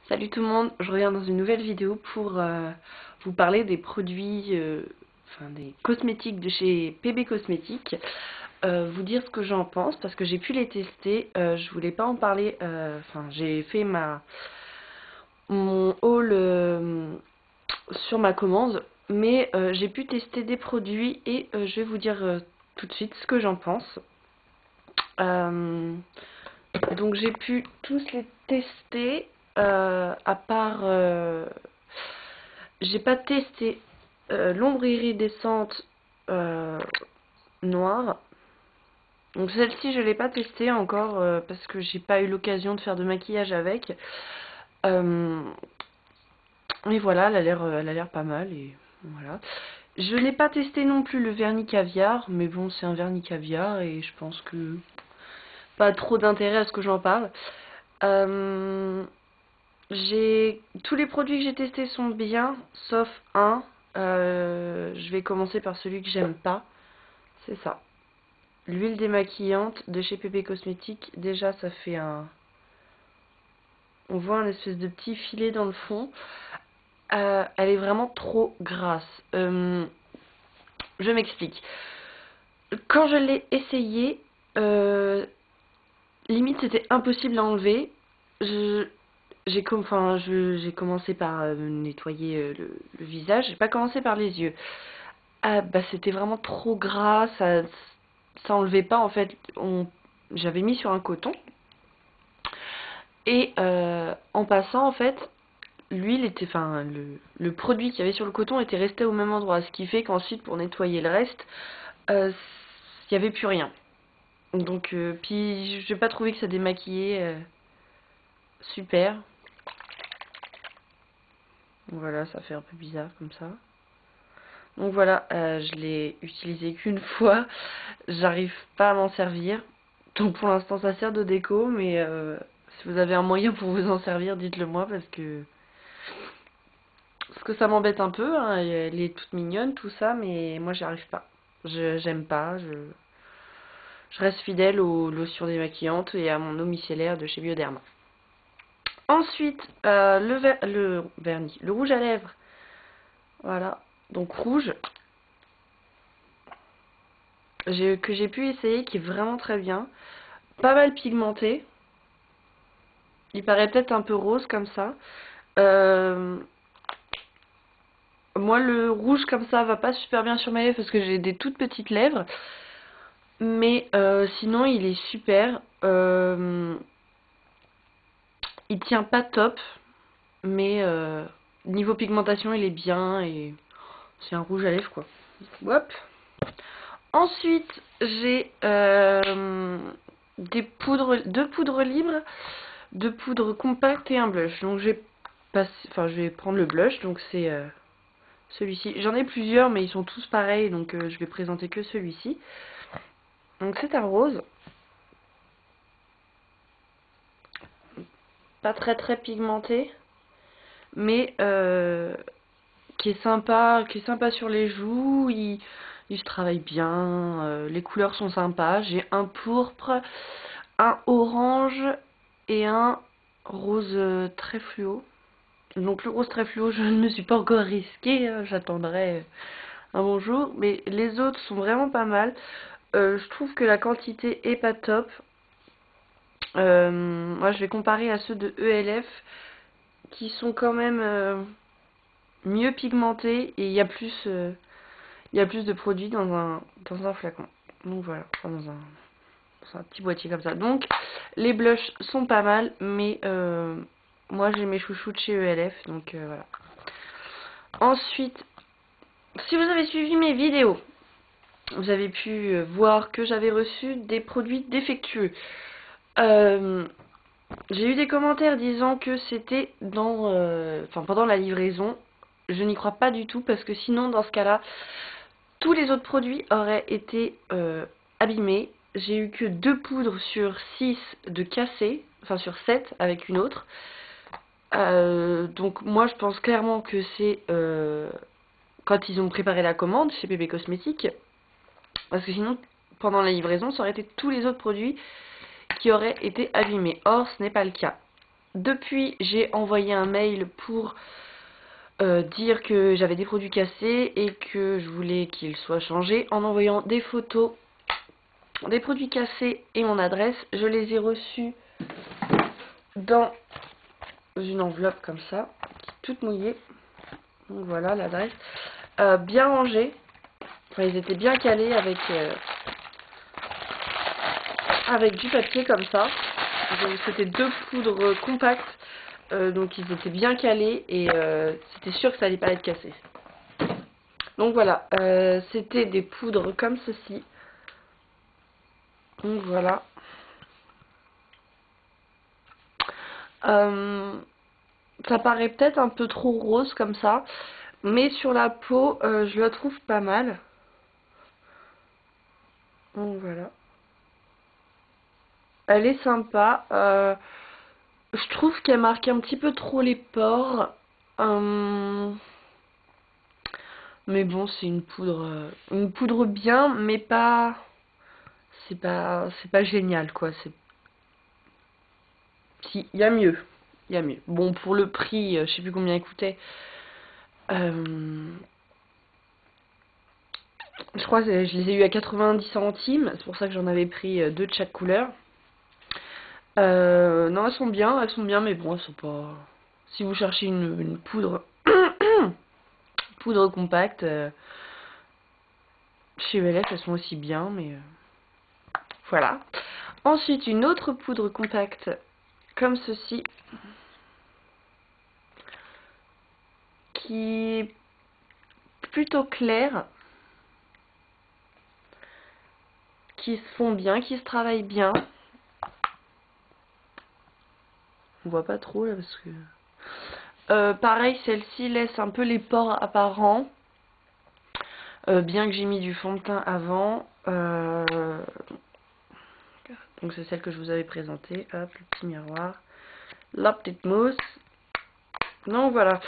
Salut tout le monde, je reviens dans une nouvelle vidéo pour vous parler des produits, des cosmétiques de chez PB Cosmétiques, vous dire ce que j'en pense parce que j'ai pu les tester, je voulais pas en parler, j'ai fait mon haul sur ma commande, mais j'ai pu tester des produits et je vais vous dire tout de suite ce que j'en pense. Donc j'ai pu tous les tester, à part... j'ai pas testé l'ombre iridescente noire. Donc celle-ci je l'ai pas testée encore parce que j'ai pas eu l'occasion de faire de maquillage avec. Et voilà, elle a l'air pas mal et voilà. Je n'ai pas testé non plus le vernis caviar, mais bon c'est un vernis caviar et je pense que pas trop d'intérêt à ce que j'en parle. Tous les produits que j'ai testés sont bien, sauf un. Je vais commencer par celui que j'aime pas. C'est ça. L'huile démaquillante de chez PB Cosmétiques. Déjà, ça fait un... On voit un espèce de petit filet dans le fond. Elle est vraiment trop grasse. Je m'explique. Quand je l'ai essayé, limite c'était impossible à enlever. J'ai commencé par nettoyer le visage, j'ai pas commencé par les yeux. C'était vraiment trop gras, ça enlevait pas en fait. J'avais mis sur un coton et en passant en fait, l'huile était, le produit qu'il y avait sur le coton était resté au même endroit, ce qui fait qu'ensuite pour nettoyer le reste, il n'y avait plus rien. Donc puis j'ai pas trouvé que ça démaquillait super. Voilà, ça fait un peu bizarre comme ça. Donc voilà, je l'ai utilisé qu'une fois. J'arrive pas à m'en servir. Donc pour l'instant ça sert de déco, mais si vous avez un moyen pour vous en servir, dites-le moi parce que ça m'embête un peu, hein. Elle est toute mignonne, tout ça, mais moi j'y arrive pas. J'aime pas, je reste fidèle aux lotions démaquillantes et à mon eau micellaire de chez Bioderma. Ensuite, le vernis, le rouge à lèvres. Voilà, donc rouge. Que j'ai pu essayer, qui est vraiment très bien. Pas mal pigmenté. Il paraît peut-être un peu rose comme ça. Moi, le rouge comme ça va pas super bien sur mes lèvres parce que j'ai des toutes petites lèvres. Mais sinon, il est super. Il tient pas top. Mais niveau pigmentation, il est bien. Et c'est un rouge à lèvres, quoi. Hop. Ensuite, j'ai deux poudres libres, deux poudres compactes et un blush. Donc je vais prendre le blush, donc c'est celui-ci. J'en ai plusieurs, mais ils sont tous pareils, donc je vais présenter que celui-ci. Donc c'est un rose, pas très pigmenté, mais qui est sympa sur les joues. Il se travaille bien, les couleurs sont sympas. J'ai un pourpre, un orange et un rose très fluo. Donc le rose très fluo, je ne me suis pas encore risquée, hein, j'attendrai un bon jour. Mais les autres sont vraiment pas mal. Je trouve que la quantité est pas top. Moi je vais comparer à ceux de ELF qui sont quand même mieux pigmentés et il y a plus de produits dans un flacon. Donc voilà, enfin, dans un petit boîtier comme ça. Donc les blushs sont pas mal, mais moi j'ai mes chouchous de chez ELF, donc voilà. Ensuite, si vous avez suivi mes vidéos, vous avez pu voir que j'avais reçu des produits défectueux. J'ai eu des commentaires disant que c'était pendant la livraison. Je n'y crois pas du tout parce que sinon dans ce cas-là, tous les autres produits auraient été abîmés. J'ai eu que 2 poudres sur 6 de cassées, enfin sur 7 avec une autre. Donc moi je pense clairement que c'est quand ils ont préparé la commande chez PB Cosmétiques. Parce que sinon, pendant la livraison, ça aurait été tous les autres produits qui auraient été abîmés. Or, ce n'est pas le cas. Depuis, j'ai envoyé un mail pour dire que j'avais des produits cassés et que je voulais qu'ils soient changés en envoyant des photos des produits cassés et mon adresse. Je les ai reçus dans une enveloppe comme ça, toute mouillée. Donc voilà l'adresse. Bien rangée. Enfin, ils étaient bien calés avec du papier comme ça. C'était 2 poudres compactes. Donc ils étaient bien calés et c'était sûr que ça allait pas être cassé. Donc voilà, c'était des poudres comme ceci. Donc voilà. Ça paraît peut-être un peu trop rose comme ça, mais sur la peau, je la trouve pas mal. Donc voilà. Elle est sympa. Je trouve qu'elle marque un petit peu trop les pores. Mais bon, c'est une poudre bien, mais pas, c'est pas génial quoi. Si, il y a mieux, il y a mieux. Bon, pour le prix, je sais plus combien il coûtait. Je crois que je les ai eu à 90 centimes, c'est pour ça que j'en avais pris 2 de chaque couleur. Non, elles sont bien, mais bon, elles sont pas. Si vous cherchez une poudre, poudre compacte, chez ELF, elles sont aussi bien, mais voilà. Ensuite, une autre poudre compacte, comme ceci, qui est plutôt claire, qui se fond bien, qui se travaille bien. On voit pas trop là parce que. Pareil, celle-ci laisse un peu les pores apparents. Bien que j'ai mis du fond de teint avant. Donc c'est celle que je vous avais présentée. Hop, le petit miroir. La petite mousse. Donc voilà.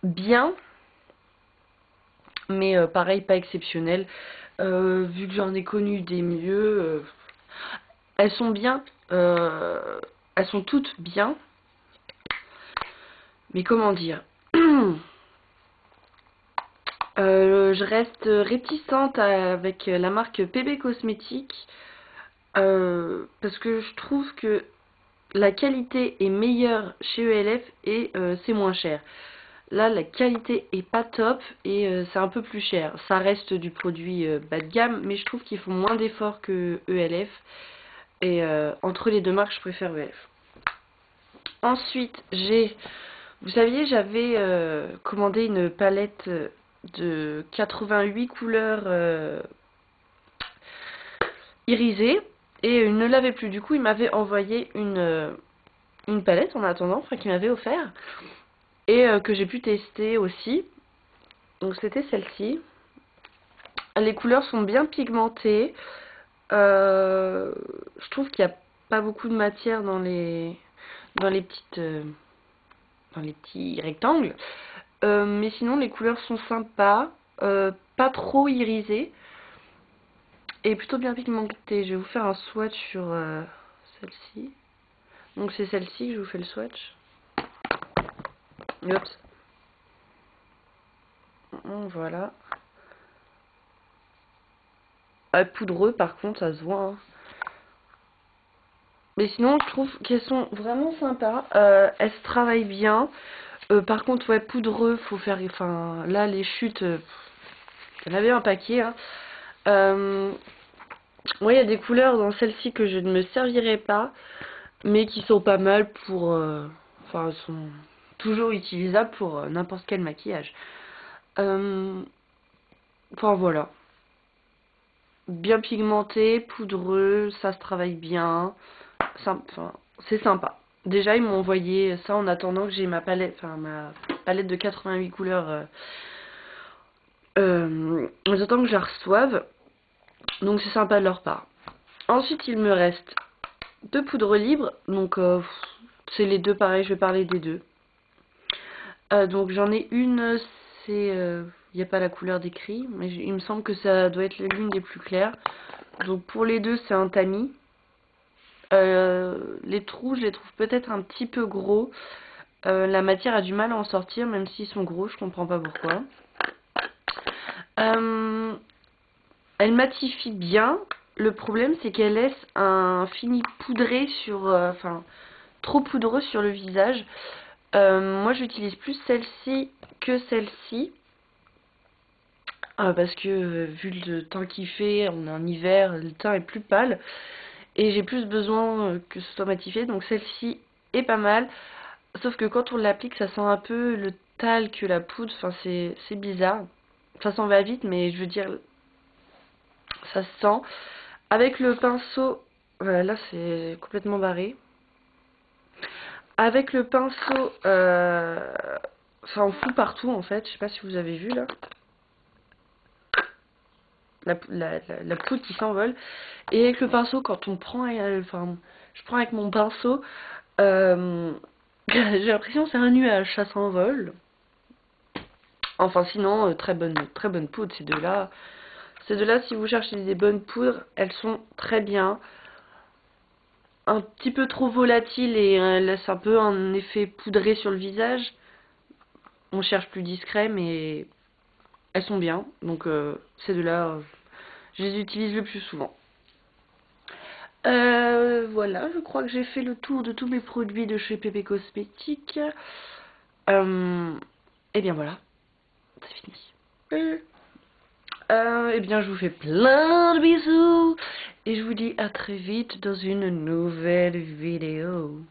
Bien. Mais pareil, pas exceptionnel. Vu que j'en ai connu des mieux. Elles sont bien. Elles sont toutes bien. Mais comment dire je reste réticente avec la marque PB Cosmétiques parce que je trouve que la qualité est meilleure chez ELF et c'est moins cher. Là, la qualité est pas top et c'est un peu plus cher. Ça reste du produit bas de gamme, mais je trouve qu'ils font moins d'efforts que ELF. Et entre les deux marques, je préfère ELF. Ensuite, vous saviez, j'avais commandé une palette de 88 couleurs irisées et il ne l'avait plus. Du coup, il m'avait envoyé une palette en attendant, enfin qu'il m'avait offert et que j'ai pu tester aussi. Donc c'était celle-ci. Les couleurs sont bien pigmentées. Je trouve qu'il n'y a pas beaucoup de matière dans les petites dans les petits rectangles. Mais sinon les couleurs sont sympas, pas trop irisées et plutôt bien pigmentées. Je vais vous faire un swatch sur celle-ci. Donc c'est celle-ci que je vous fais le swatch. Oups. Voilà. Poudreux par contre, ça se voit. Hein. Mais sinon, je trouve qu'elles sont vraiment sympas. Elles se travaillent bien. Par contre, ouais, poudreux, faut faire. Enfin, là, les chutes, il y en avait un paquet. Hein. Ouais, il y a des couleurs dans celle-ci que je ne me servirai pas, mais qui sont pas mal pour. Enfin, sont toujours utilisables pour n'importe quel maquillage. Enfin, voilà. Bien pigmenté, poudreux, ça se travaille bien. Enfin, c'est sympa. Déjà, ils m'ont envoyé ça en attendant que j'ai ma palette de 88 couleurs. En attendant que je la reçoive. Donc c'est sympa de leur part. Ensuite, il me reste 2 poudres libres. Donc c'est les deux pareil, je vais parler des deux. Donc j'en ai une, c'est... il n'y a pas la couleur décrit, mais il me semble que ça doit être l'une des plus claires. Donc pour les deux, c'est un tamis. Les trous, je les trouve peut-être un petit peu gros. La matière a du mal à en sortir, même s'ils sont gros, je comprends pas pourquoi. Elle matifie bien. Le problème, c'est qu'elle laisse un fini poudré sur... enfin, trop poudreux sur le visage. Moi, j'utilise plus celle-ci que celle-ci. Parce que vu le temps qu'il fait, on est en hiver, le teint est plus pâle. Et j'ai plus besoin que ce soit matifié. Donc celle-ci est pas mal. Sauf que quand on l'applique, ça sent un peu le talc, la poudre. Enfin, c'est bizarre. Ça s'en va vite, mais je veux dire, ça se sent. Avec le pinceau, voilà, là c'est complètement barré. Avec le pinceau, ça en fout partout en fait. Je sais pas si vous avez vu là. La poudre qui s'envole. Et avec le pinceau, quand on prend, enfin, je prends avec mon pinceau, j'ai l'impression que c'est un nuage, ça s'envole. Enfin sinon, très bonne poudre, ces deux-là. Ces deux-là, si vous cherchez des bonnes poudres, elles sont très bien. Un petit peu trop volatiles et laissent un peu un effet poudré sur le visage. On cherche plus discret, mais elles sont bien. Donc ces deux-là, je les utilise le plus souvent. Voilà, je crois que j'ai fait le tour de tous mes produits de chez PP Cosmétiques. Et bien voilà, c'est fini. Eh bien, je vous fais plein de bisous et je vous dis à très vite dans une nouvelle vidéo.